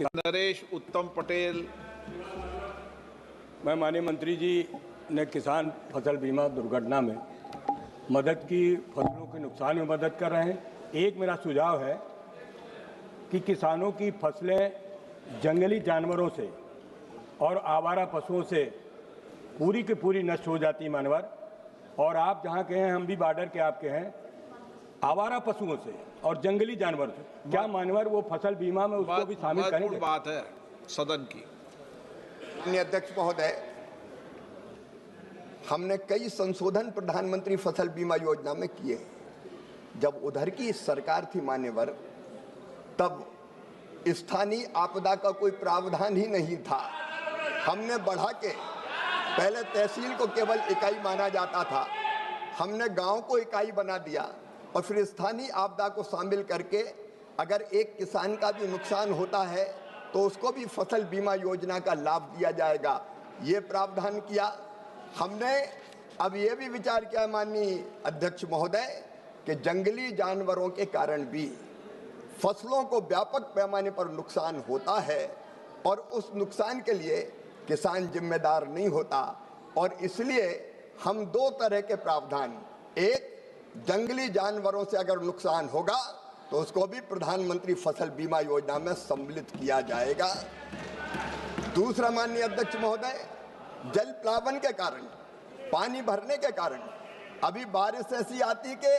नरेश उत्तम पटेल। मैं माननीय मंत्री जी ने किसान फसल बीमा दुर्घटना में मदद की, फसलों के नुकसान में मदद कर रहे हैं। एक मेरा सुझाव है कि किसानों की फसलें जंगली जानवरों से और आवारा पशुओं से पूरी की पूरी नष्ट हो जाती मानवर, और आप जहाँ के हैं, हम भी बॉर्डर के आपके हैं, आवारा पशुओं से और जंगली जानवर से, क्या मानवर वो फसल बीमा में उसको भी शामिल करेंगे? बात है सदन की। अध्यक्ष महोदय, हमने कई संशोधन प्रधानमंत्री फसल बीमा योजना में किए। जब उधर की सरकार थी मान्यवर, तब स्थानीय आपदा का कोई प्रावधान ही नहीं था। हमने बढ़ा के, पहले तहसील को केवल इकाई माना जाता था, हमने गांव को इकाई बना दिया और फिर स्थानीय आपदा को शामिल करके अगर एक किसान का भी नुकसान होता है तो उसको भी फसल बीमा योजना का लाभ दिया जाएगा, ये प्रावधान किया हमने। अब ये भी विचार किया माननीय अध्यक्ष महोदय कि जंगली जानवरों के कारण भी फसलों को व्यापक पैमाने पर नुकसान होता है और उस नुकसान के लिए किसान जिम्मेदार नहीं होता, और इसलिए हम दो तरह के प्रावधान, एक जंगली जानवरों से अगर नुकसान होगा तो उसको भी प्रधानमंत्री फसल बीमा योजना में सम्मिलित किया जाएगा। दूसरा माननीय अध्यक्ष महोदय, जल प्लावन के कारण, पानी भरने के कारण अभी बारिश ऐसी आती कि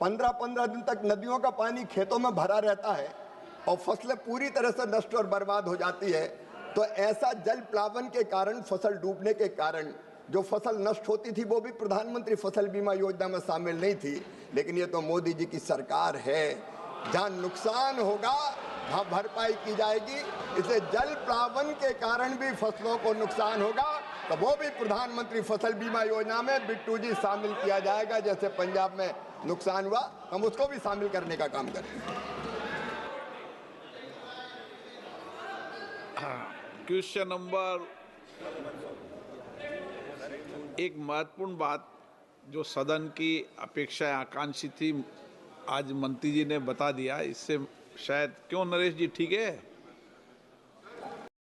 15-15 दिन तक नदियों का पानी खेतों में भरा रहता है और फसलें पूरी तरह से नष्ट और बर्बाद हो जाती है। तो ऐसा जल प्लावन के कारण, फसल डूबने के कारण जो फसल नष्ट होती थी वो भी प्रधानमंत्री फसल बीमा योजना में शामिल नहीं थी। लेकिन ये तो मोदी जी की सरकार है, जहाँ नुकसान होगा वहाँ भरपाई की जाएगी। इसे जल प्लावन के कारण भी फसलों को नुकसान होगा तो वो भी प्रधानमंत्री फसल बीमा योजना में बिट्टू जी शामिल किया जाएगा। जैसे पंजाब में नुकसान हुआ, हम उसको भी शामिल करने का काम करेंगे। क्वेश्चन नंबर, एक महत्वपूर्ण बात जो सदन की अपेक्षा आकांक्षी थी, आज मंत्री जी ने बता दिया। इससे शायद, क्यों नरेश जी, ठीक है?